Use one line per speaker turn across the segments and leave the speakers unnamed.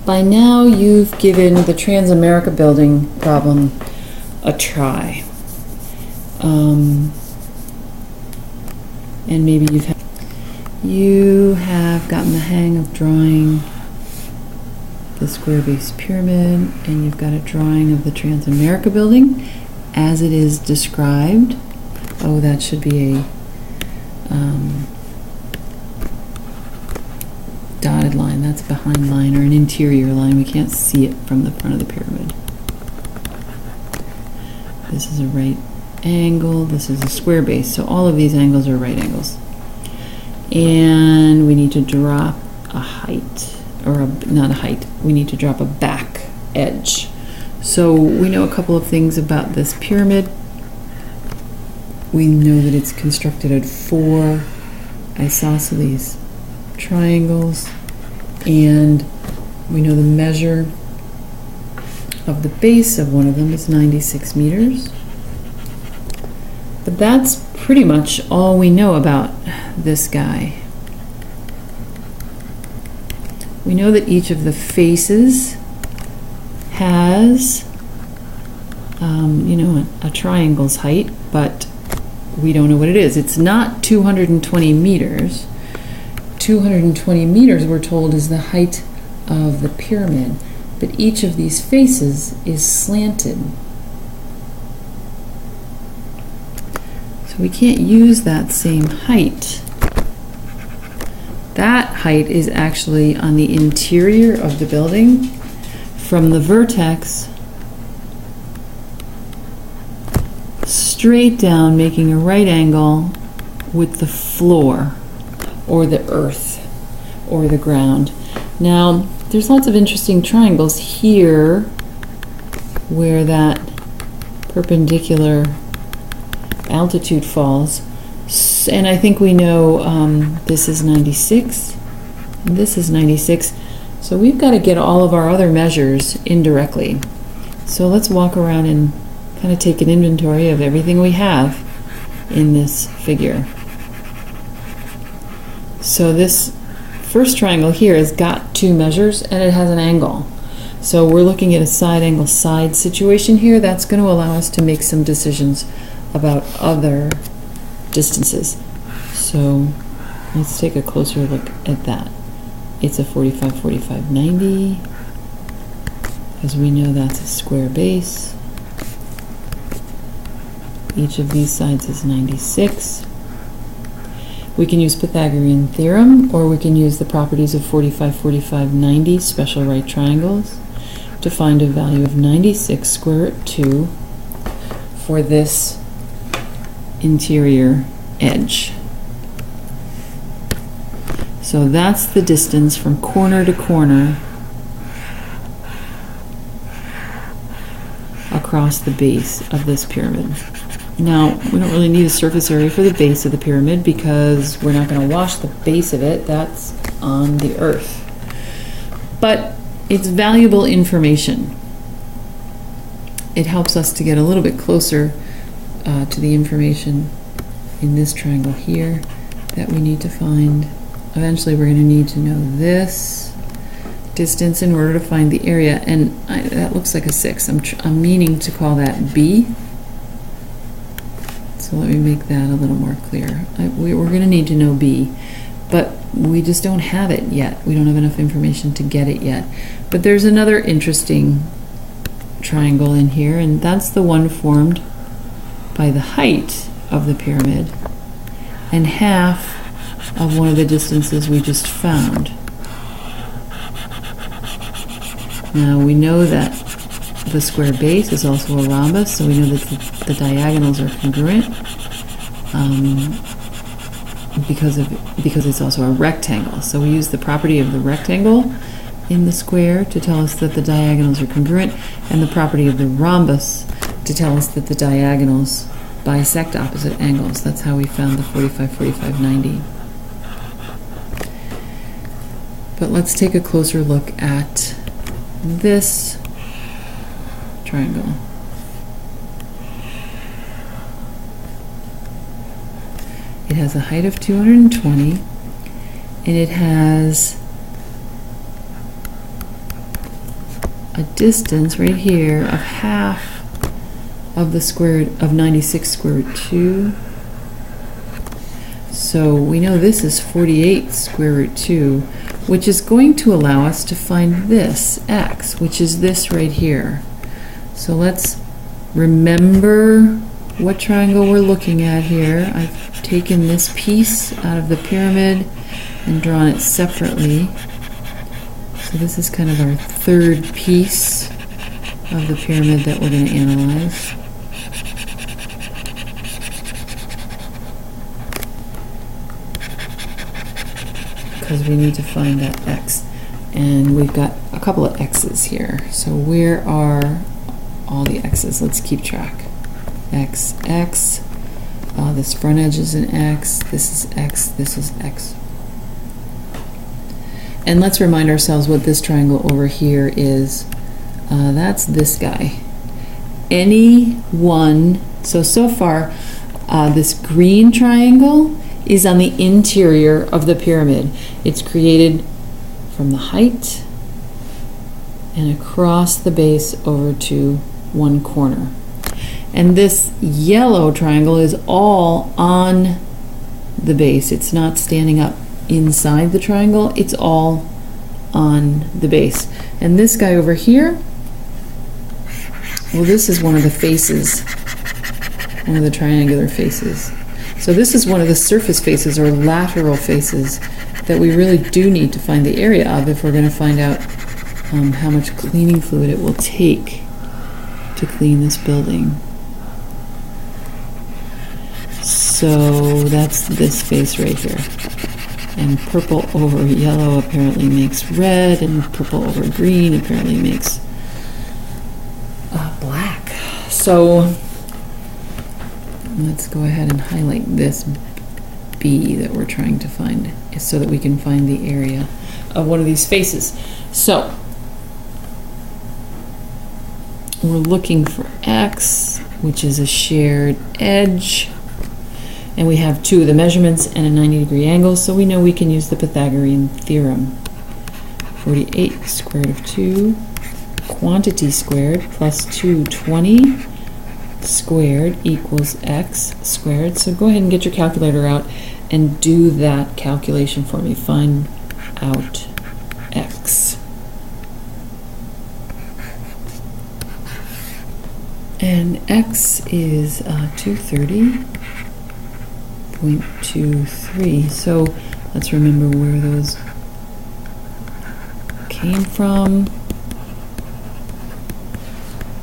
by now you've given the TransAmerica building problem a try. And maybe you have gotten the hang of drawing the square base pyramid, and you've got a drawing of the TransAmerica building as it is described. Oh, that should be a dotted line. That's a behind line or an interior line. We can't see it from the front of the pyramid. This is a right angle. This is a square base. So all of these angles are right angles. And we need to drop a height, or not a height. We need to drop a back edge. So we know a couple of things about this pyramid. We know that it's constructed at 4 isosceles triangles, and we know the measure of the base of one of them is 96 meters. But that's pretty much all we know about this guy. We know that each of the faces has a triangle's height, but we don't know what it is. It's not 220 meters. 220 meters, we're told, is the height of the pyramid, but each of these faces is slanted. So we can't use that same height. That height is actually on the interior of the building from the vertex straight down, making a right angle with the floor, or the earth, or the ground. Now, there's lots of interesting triangles here where that perpendicular altitude falls. And I think we know this is 96, and this is 96. So we've got to get all of our other measures indirectly. So let's walk around and kind of take an inventory of everything we have in this figure. So this first triangle here has got 2 measures, and it has an angle. So we're looking at a side angle side situation here. That's going to allow us to make some decisions about other distances. So let's take a closer look at that. It's a 45, 45, 90, because we know that's a square base. Each of these sides is 96. We can use Pythagorean theorem, or we can use the properties of 45, 45, 90 special right triangles to find a value of 96 square root 2 for this interior edge. So that's the distance from corner to corner across the base of this pyramid. Now, we don't really need a surface area for the base of the pyramid because we're not going to wash the base of it. That's on the earth. But it's valuable information. It helps us to get a little bit closer to the information in this triangle here that we need to find. Eventually, we're going to need to know this distance in order to find the area. And that looks like a 6. I'm meaning to call that B. So let me make that a little more clear. We're going to need to know B, but we just don't have it yet. We don't have enough information to get it yet. But there's another interesting triangle in here, and that's the one formed by the height of the pyramid and half of one of the distances we just found. Now we know that the square base is also a rhombus, so we know that the diagonals are congruent because it's also a rectangle. So we use the property of the rectangle in the square to tell us that the diagonals are congruent, and the property of the rhombus to tell us that the diagonals bisect opposite angles. That's how we found the 45, 45, 90. But let's take a closer look at this triangle. It has a height of 220, and it has a distance right here of half of the square root of 96 square root 2. So we know this is 48 square root 2, which is going to allow us to find this x, which is this right here. So let's remember what triangle we're looking at here. I've taken this piece out of the pyramid and drawn it separately. So this is kind of our third piece of the pyramid that we're going to analyze. Because we need to find that x. And we've got a couple of x's here. So where are all the x's? Let's keep track. X, x. This front edge is an x. This is x. This is x. And let's remind ourselves what this triangle over here is. That's this guy. Any one. So far, this green triangle is on the interior of the pyramid. It's created from the height and across the base over to one corner. And this yellow triangle is all on the base. It's not standing up inside the triangle, it's all on the base. And this guy over here, well, this is one of the faces, one of the triangular faces. So this is one of the surface faces or lateral faces that we really do need to find the area of if we're going to find out how much cleaning fluid it will take to clean this building. So that's this face right here. And purple over yellow apparently makes red, and purple over green apparently makes black. So let's go ahead and highlight this B that we're trying to find so that we can find the area of one of these faces. So we're looking for x, which is a shared edge. And we have two of the measurements and a 90-degree angle, so we know we can use the Pythagorean theorem. 48 square root of 2, quantity squared, plus 220 squared equals x squared. So go ahead and get your calculator out and do that calculation for me. Find out x. And x is 230.23. So let's remember where those came from.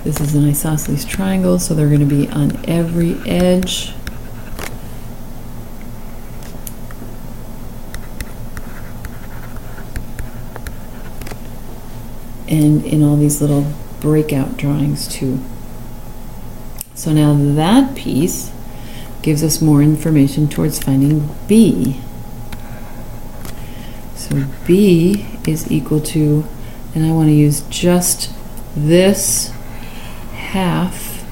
This is an isosceles triangle, so they're going to be on every edge. And in all these little breakout drawings too. So now that piece gives us more information towards finding B. So B is equal to, and I want to use just this half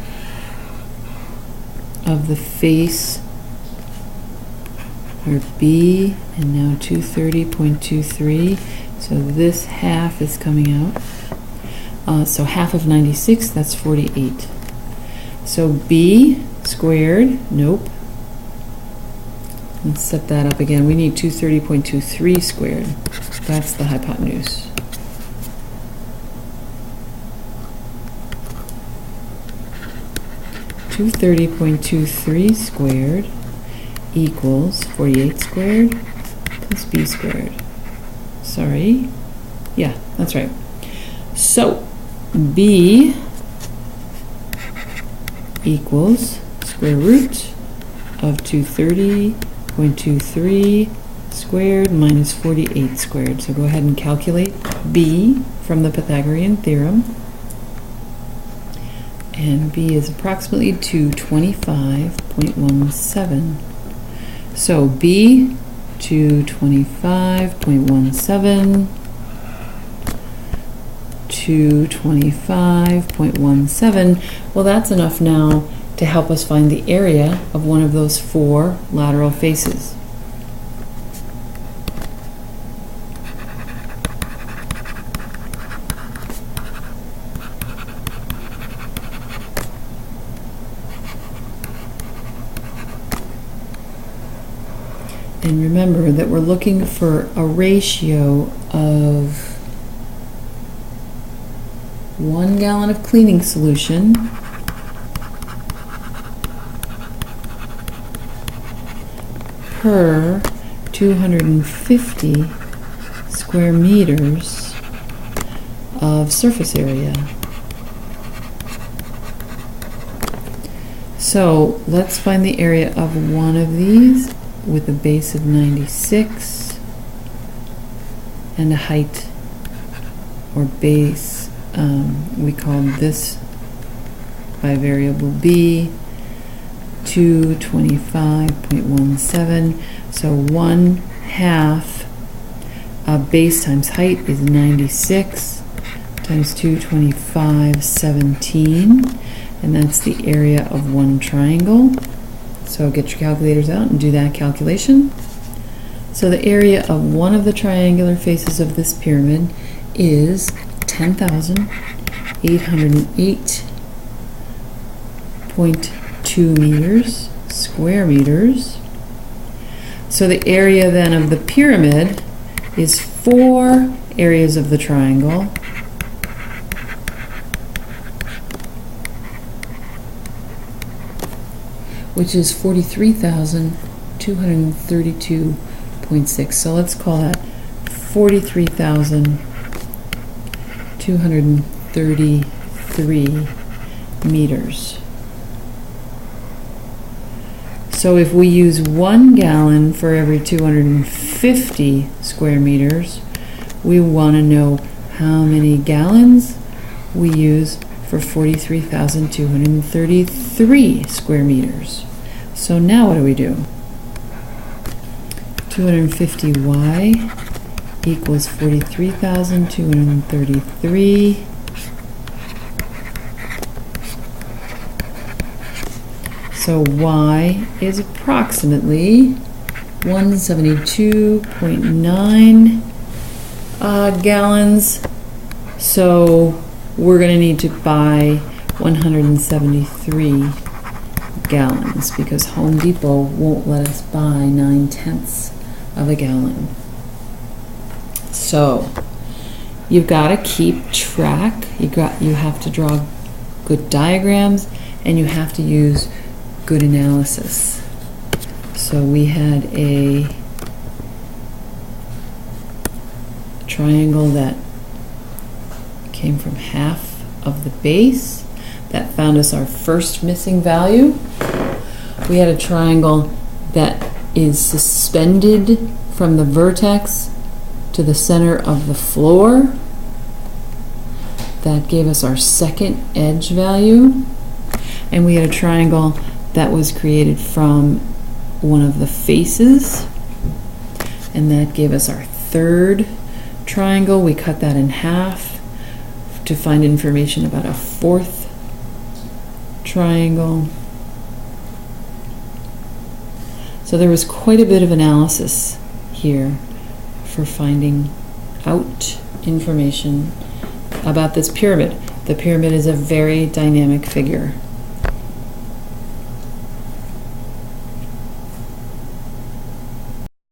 of the face, or B, and now 230.23. So this half is coming out. So half of 96, that's 48. So B squared, nope. Let's set that up again. We need 230.23 squared. That's the hypotenuse. .23 squared equals 48 squared plus b squared. Sorry. Yeah, that's right. So b equals square root of 230.23 squared minus 48 squared. So go ahead and calculate b from the Pythagorean theorem. And b is approximately 225.17. So b 225.17, 225.17. Well, that's enough now to help us find the area of one of those four lateral faces. And remember that we're looking for a ratio of 1 gallon of cleaning solution per 250 square meters of surface area. So let's find the area of one of these with a base of 96 and a height or base, we call this by variable b 225.17. So 1/2 base times height is 96 times 225, 17, and that's the area of one triangle. So get your calculators out and do that calculation. So the area of one of the triangular faces of this pyramid is 10,808.2 meters, square meters. So the area then of the pyramid is 4 areas of the triangle, which is 43,232.6. So let's call that 43,233 meters. So if we use 1 gallon for every 250 square meters, we want to know how many gallons we use for 43,233 square meters. So now what do? 250y equals 43,233. So y is approximately 172.9 gallons. So we're going to need to buy 173 gallons because Home Depot won't let us buy 9/10 of a gallon. So you've got to keep track. You have to draw good diagrams, and you have to use good analysis. So we had a triangle that came from half of the base. That found us our first missing value. We had a triangle that is suspended from the vertex to the center of the floor. That gave us our second edge value. And we had a triangle that was created from one of the faces, and that gave us our third triangle. We cut that in half to find information about a fourth triangle. So there was quite a bit of analysis here for finding out information about this pyramid. The pyramid is a very dynamic figure.